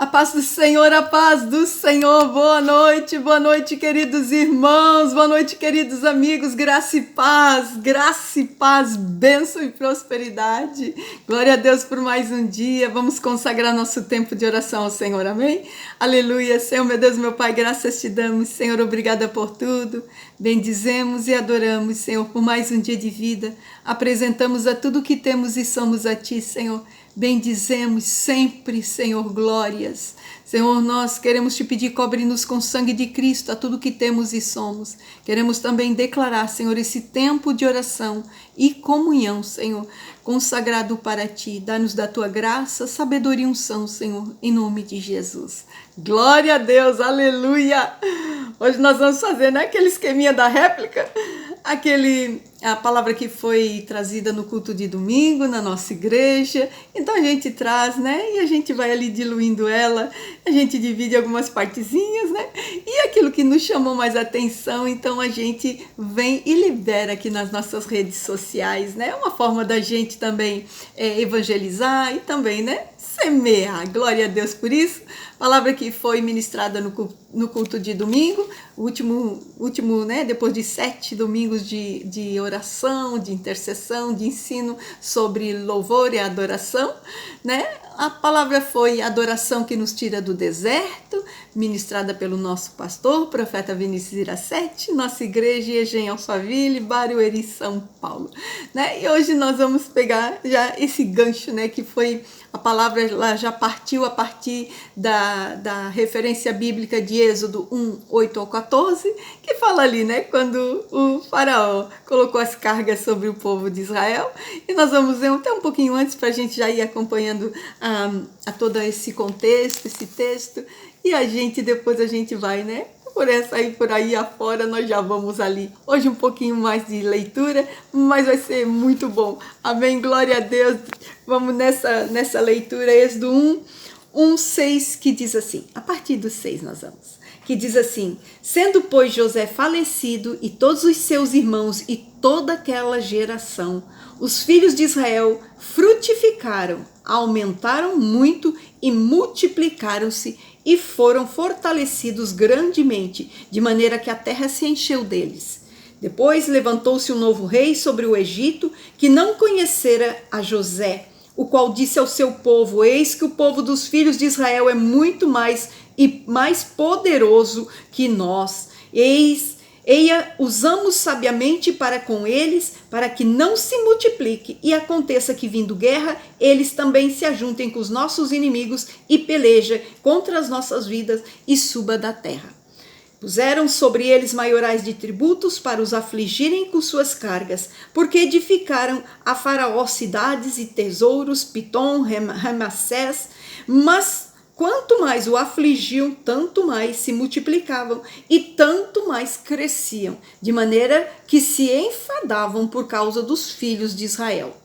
A paz do Senhor, boa noite, queridos irmãos, boa noite, queridos amigos, graça e paz, bênção e prosperidade. Glória a Deus por mais um dia, vamos consagrar nosso tempo de oração ao Senhor, amém? Aleluia, Senhor, meu Deus, meu Pai, graças te damos, Senhor, obrigada por tudo, bendizemos e adoramos, Senhor, por mais um dia de vida, apresentamos a tudo que temos e somos a Ti, Senhor. Bendizemos sempre, Senhor, glórias. Senhor, nós queremos te pedir, cobre-nos com o sangue de Cristo a tudo que temos e somos. Queremos também declarar, Senhor, esse tempo de oração e comunhão, Senhor, consagrado para ti. Dá-nos da tua graça, sabedoria e unção, Senhor, em nome de Jesus. Glória a Deus, aleluia! Hoje nós vamos fazer, né, aquele esqueminha da réplica, a palavra que foi trazida no culto de domingo, na nossa igreja. Então a gente traz, né? E a gente vai ali diluindo ela, a gente divide algumas partezinhas, né? E aquilo que nos chamou mais atenção, então a gente vem e libera aqui nas nossas redes sociais, né? Uma forma da gente também evangelizar e também, né? Semear. Glória a Deus por isso. Palavra que foi ministrada no culto de domingo, o último, né, depois de 7 domingos de oração, de intercessão, de ensino sobre louvor e adoração, né? A palavra foi adoração que nos tira do deserto, ministrada pelo nosso pastor, o profeta Vinícius Iracete, nossa igreja em Alphaville, Barueri, São Paulo, né? E hoje nós vamos pegar já esse gancho, né, que foi a palavra, ela já partiu a partir da referência bíblica de Êxodo 1, 8 ao 14, que fala ali, né, quando o faraó colocou as cargas sobre o povo de Israel. E nós vamos ver até um pouquinho antes para a gente já ir acompanhando a todo esse contexto, esse texto. E depois a gente vai, né, por aí afora, nós já vamos ali. Hoje um pouquinho mais de leitura, mas vai ser muito bom. Amém, glória a Deus. Vamos nessa leitura, Êxodo 1, 6, que diz assim, a partir do 6 nós vamos, que diz assim: sendo, pois, José falecido e todos os seus irmãos e toda aquela geração, os filhos de Israel frutificaram, aumentaram muito e multiplicaram-se e foram fortalecidos grandemente, de maneira que a terra se encheu deles. Depois levantou-se um novo rei sobre o Egito, que não conhecera a José, o qual disse ao seu povo: eis que o povo dos filhos de Israel é muito mais e mais poderoso que nós. Eia, usamos sabiamente para com eles, para que não se multiplique, e aconteça que, vindo guerra, eles também se ajuntem com os nossos inimigos e peleja contra as nossas vidas e suba da terra. Puseram sobre eles maiorais de tributos para os afligirem com suas cargas, porque edificaram a Faraó cidades e tesouros, Pitom, Ramassés, mas quanto mais o afligiam, tanto mais se multiplicavam e tanto mais cresciam, de maneira que se enfadavam por causa dos filhos de Israel.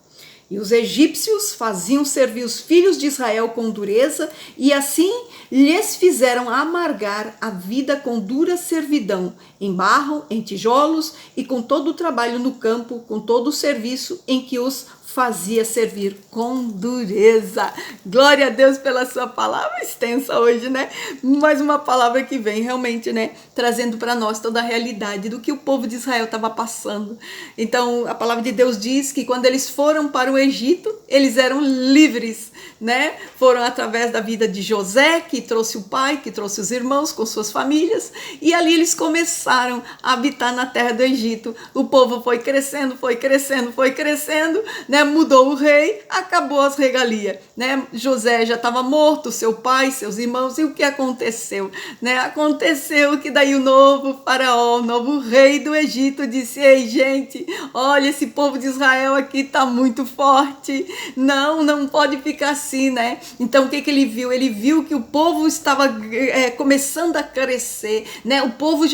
E os egípcios faziam servir os filhos de Israel com dureza, e assim lhes fizeram amargar a vida com dura servidão, em barro, em tijolos e com todo o trabalho no campo, com todo o serviço em que os fazia servir com dureza. Glória a Deus pela sua palavra extensa hoje, né? Mais uma palavra que vem realmente, né, trazendo para nós toda a realidade do que o povo de Israel estava passando. Então, a palavra de Deus diz que quando eles foram para o Egito, eles eram livres, né? Foram através da vida de José, que trouxe o pai, que trouxe os irmãos com suas famílias, e ali eles começaram a habitar na terra do Egito. O povo foi crescendo, né? Mudou o rei, acabou as regalias, né? José já estava morto, seu pai, seus irmãos, e o que aconteceu, né? Aconteceu que daí o novo faraó, o novo rei do Egito disse: ei, gente, olha, esse povo de Israel aqui está muito forte, não pode ficar assim, né? Então o que ele viu? Ele viu que o povo estava começando a crescer, né? O povo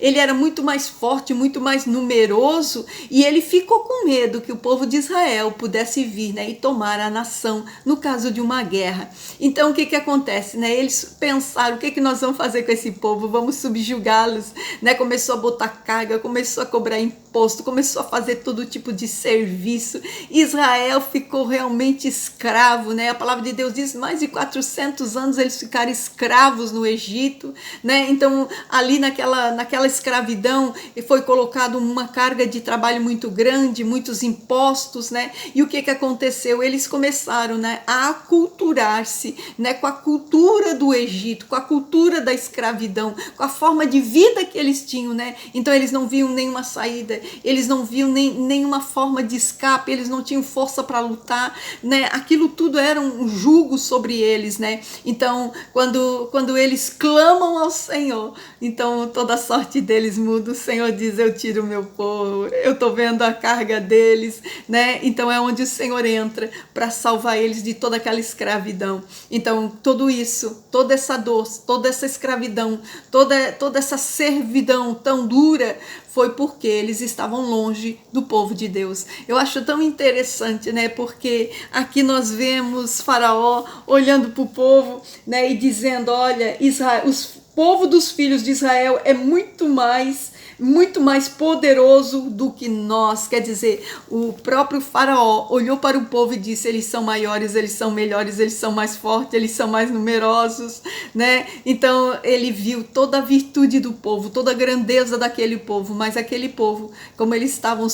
ele era muito mais forte, muito mais numeroso, e ele ficou com medo que o povo de Israel pudesse vir, né, e tomar a nação no caso de uma guerra. Então o que acontece, né? Eles pensaram: o que nós vamos fazer com esse povo? Vamos subjugá-los, né? Começou a botar carga, começou a cobrar imposto, imposto, começou a fazer todo tipo de serviço. Israel ficou realmente escravo, né? A palavra de Deus diz mais de 400 anos eles ficaram escravos no Egito, né? Então ali naquela escravidão foi colocado uma carga de trabalho muito grande, muitos impostos, né? E o que aconteceu? Eles começaram, né, a aculturar-se, né, com a cultura do Egito, com a cultura da escravidão, com a forma de vida que eles tinham, né? Então eles não viam nenhuma saída, eles não viam nenhuma forma de escape, eles não tinham força para lutar, né? Aquilo tudo era um jugo sobre eles, né? Então quando eles clamam ao Senhor, então toda a sorte deles muda. O Senhor diz: eu tiro o meu povo, eu estou vendo a carga deles, né? Então é onde o Senhor entra para salvar eles de toda aquela escravidão. Então tudo isso, toda essa dor, toda essa escravidão, toda essa servidão tão dura foi porque eles estavam longe do povo de Deus. Eu acho tão interessante, né? Porque aqui nós vemos Faraó olhando para o povo, né, e dizendo: olha, Israel, o povo dos filhos de Israel é muito mais poderoso do que nós. Quer dizer, o próprio Faraó olhou para o povo e disse: eles são maiores, eles são melhores, eles são mais fortes, eles são mais numerosos, né? Então ele viu toda a virtude do povo, toda a grandeza daquele povo, mas aquele povo, como eles estavam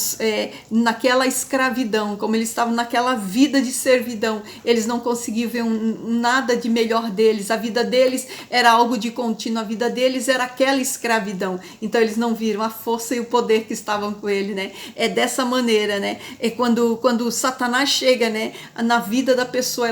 naquela escravidão, como eles estavam naquela vida de servidão, eles não conseguiam ver nada de melhor deles. A vida deles era algo de contínuo, a vida deles era aquela escravidão. Então eles não viram a força e o poder que estavam com ele, né? É dessa maneira, né? É quando Satanás chega, né, na vida da pessoa,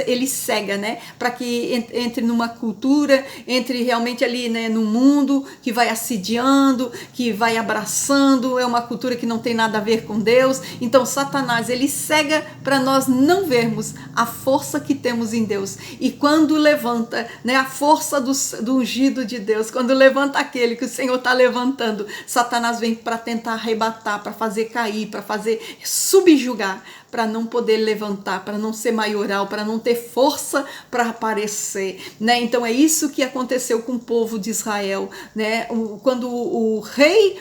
ele cega, né? Para que entre numa cultura, entre realmente ali, né, no mundo que vai assediando, que vai abraçando, é uma cultura que não tem nada a ver com Deus. Então Satanás, ele cega para nós não vermos a força que temos em Deus. E quando levanta, né, a força do ungido de Deus, quando levanta aquele que o Senhor está levantando, Satanás vem para tentar arrebatar, para fazer cair, para fazer subjugar, para não poder levantar, para não ser maioral, para não ter força para aparecer, né? Então é isso que aconteceu com o povo de Israel, né? Quando o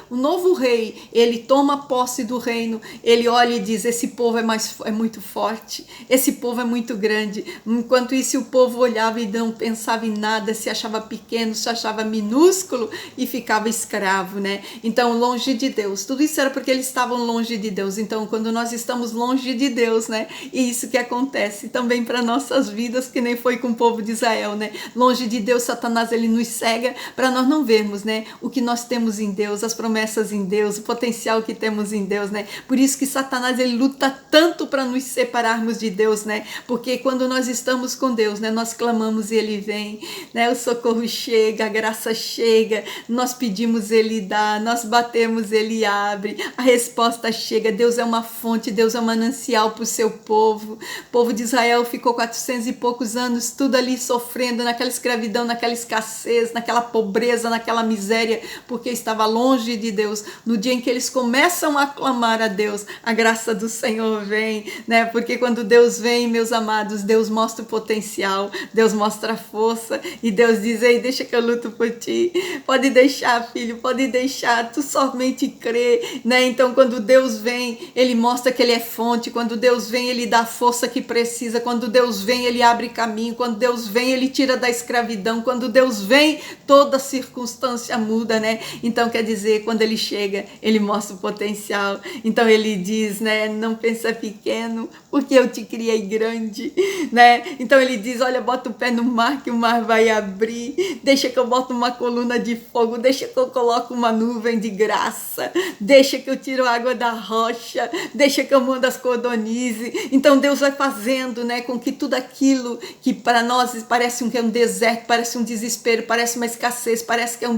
novo rei, ele toma posse do reino, ele olha e diz: esse povo é muito forte, esse povo é muito grande. Enquanto isso, o povo olhava e não pensava em nada, se achava pequeno, se achava minúsculo e ficava escravo, né? Então, longe de Deus. Tudo isso era porque eles estavam longe de Deus. Então, quando nós estamos longe de Deus, né? E isso que acontece também para nossas vidas, que nem foi com o povo de Israel, né? Longe de Deus, Satanás, ele nos cega para nós não vermos, né, o que nós temos em Deus, as promessas em Deus, o potencial que temos em Deus, né? Por isso que Satanás, ele luta tanto para nos separarmos de Deus, né? Porque quando nós estamos com Deus, né, nós clamamos e ele vem, né? O socorro chega, a graça chega, nós pedimos, ele dá, nós batemos, ele abre, a resposta chega. Deus é uma fonte, Deus é um manancial para o seu povo. O povo de Israel ficou 400 e poucos anos tudo ali sofrendo, naquela escravidão, naquela escassez, naquela pobreza, naquela miséria, porque estava longe de Deus. No dia em que eles começam a clamar a Deus, a graça do Senhor vem, né? Porque quando Deus vem, meus amados, Deus mostra o potencial, Deus mostra a força, e Deus diz: ei, deixa que eu luto por ti, pode deixar, filho, pode deixar, tu somente crê, né? Então quando Deus vem, ele mostra que ele é fonte. Quando Deus vem, ele dá a força que precisa. Quando Deus vem, ele abre caminho. Quando Deus vem, ele tira da escravidão. Quando Deus vem, toda circunstância muda, né? Então quer dizer, quando ele chega, ele mostra o potencial. Então ele diz, né, não pensa pequeno, porque eu te criei grande, né? Então ele diz: olha, bota o pé no mar que o mar vai abrir, deixa que eu boto uma coluna de fogo, deixa que eu coloco uma nuvem de graça, deixa que eu tiro a água da rocha, deixa que eu mando as codornizes. Então Deus vai fazendo, né, com que tudo aquilo que para nós parece que é um deserto, parece um desespero, parece uma escassez, parece que é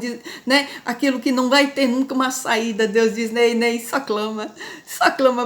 né, aquilo que não vai ter nunca uma saída, Deus diz: nem só clama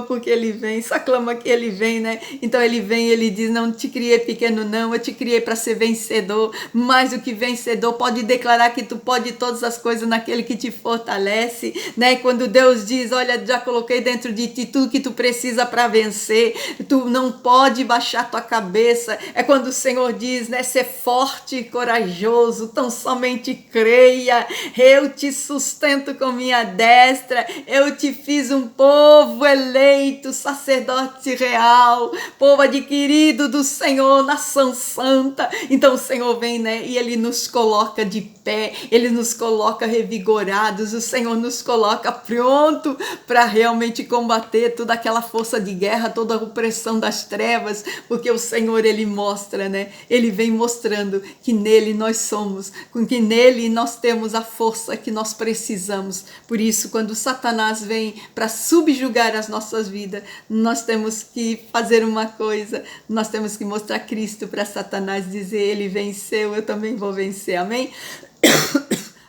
porque ele vem, só clama que ele vem, né? Então ele vem, ele diz: não te criei pequeno não, eu te criei para ser vencedor, mais do que vencedor, pode declarar que tu pode todas as coisas naquele que te fortalece, né? Quando Deus diz: olha, já coloquei dentro de ti tudo que tu precisa para vencer, vencer. Tu não pode baixar tua cabeça. É quando o Senhor diz, né, ser forte e corajoso, tão somente creia. Eu te sustento com minha destra, eu te fiz um povo eleito, sacerdote real, povo adquirido do Senhor, nação santa. Então o Senhor vem, né, e Ele nos coloca de pé, Ele nos coloca revigorados, o Senhor nos coloca pronto para realmente combater toda aquela força de guerra, toda a opressão das trevas, porque o Senhor, Ele mostra, né, Ele vem mostrando que nele nós somos, que nele nós temos a força que nós precisamos. Por isso, quando Satanás vem para subjugar as nossas vidas, nós temos que fazer uma coisa, nós temos que mostrar Cristo para Satanás, dizer, ele venceu, eu também vou vencer, amém?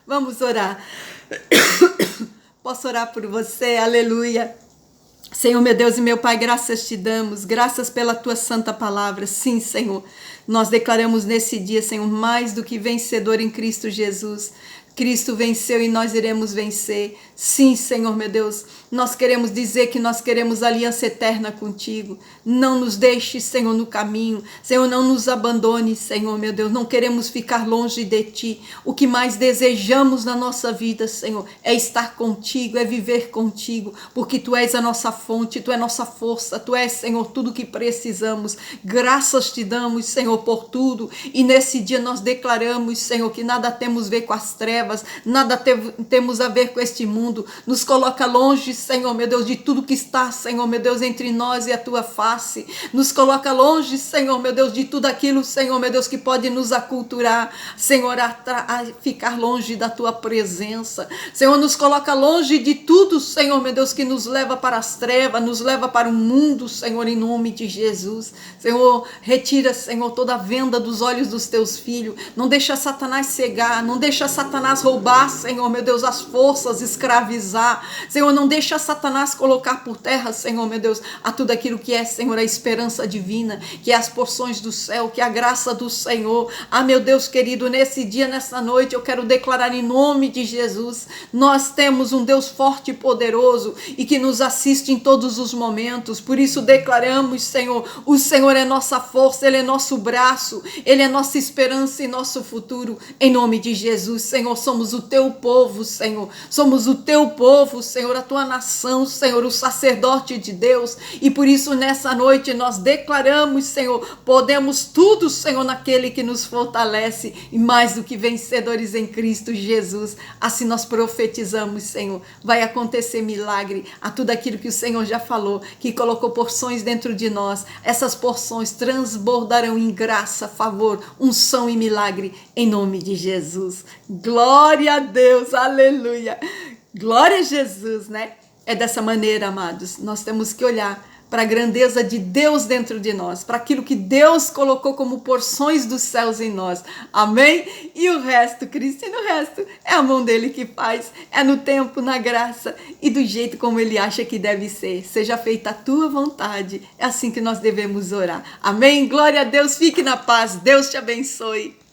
Vamos orar. Posso orar por você? Aleluia. Senhor, meu Deus e meu Pai, graças te damos, graças pela tua santa palavra. Sim, Senhor, nós declaramos nesse dia, Senhor, mais do que vencedor em Cristo Jesus. Cristo venceu e nós iremos vencer. Sim, Senhor, meu Deus, nós queremos dizer que nós queremos aliança eterna contigo. Não nos deixe, Senhor, no caminho. Senhor, não nos abandone, Senhor, meu Deus. Não queremos ficar longe de ti. O que mais desejamos na nossa vida, Senhor, é estar contigo, é viver contigo, porque tu és a nossa fonte, tu és nossa força, tu és, Senhor, tudo que precisamos. Graças te damos, Senhor, por tudo. E nesse dia nós declaramos, Senhor, que nada temos a ver com as trevas, nada temos a ver com este mundo. Nos coloca longe, Senhor, meu Deus, de tudo que está, Senhor, meu Deus, entre nós e a tua face. Nos coloca longe, Senhor, meu Deus, de tudo aquilo, Senhor, meu Deus, que pode nos aculturar, Senhor, a ficar longe da tua presença. Senhor, nos coloca longe de tudo, Senhor, meu Deus, que nos leva para as trevas, nos leva para o mundo, Senhor, em nome de Jesus. Senhor, retira, Senhor, toda a venda dos olhos dos teus filhos. Não deixa Satanás cegar, não deixa Satanás roubar, Senhor, meu Deus, as forças, escravizar. Senhor, não deixa Satanás colocar por terra, Senhor, meu Deus, a tudo aquilo que é, Senhor, a esperança divina, que é as porções do céu, que é a graça do Senhor. Ah, meu Deus querido, nesse dia, nessa noite, eu quero declarar em nome de Jesus, nós temos um Deus forte e poderoso e que nos assiste em todos os momentos. Por isso declaramos, Senhor, o Senhor é nossa força, Ele é nosso braço, Ele é nossa esperança e nosso futuro. Em nome de Jesus, Senhor, somos o teu povo, Senhor, somos o teu povo, Senhor, a tua nação, Senhor, o sacerdote de Deus, e por isso nessa noite nós declaramos, Senhor, podemos tudo, Senhor, naquele que nos fortalece, e mais do que vencedores em Cristo Jesus. Assim nós profetizamos, Senhor, vai acontecer milagre a tudo aquilo que o Senhor já falou, que colocou porções dentro de nós. Essas porções transbordarão em graça, favor, unção e milagre, em nome de Jesus. Glória a Deus, aleluia. Glória a Jesus, né? É dessa maneira, amados, nós temos que olhar para a grandeza de Deus dentro de nós, para aquilo que Deus colocou como porções dos céus em nós. Amém? E o resto, Cristo, e no resto é a mão dele que faz, é no tempo, na graça e do jeito como ele acha que deve ser. Seja feita a tua vontade. É assim que nós devemos orar. Amém? Glória a Deus, fique na paz. Deus te abençoe.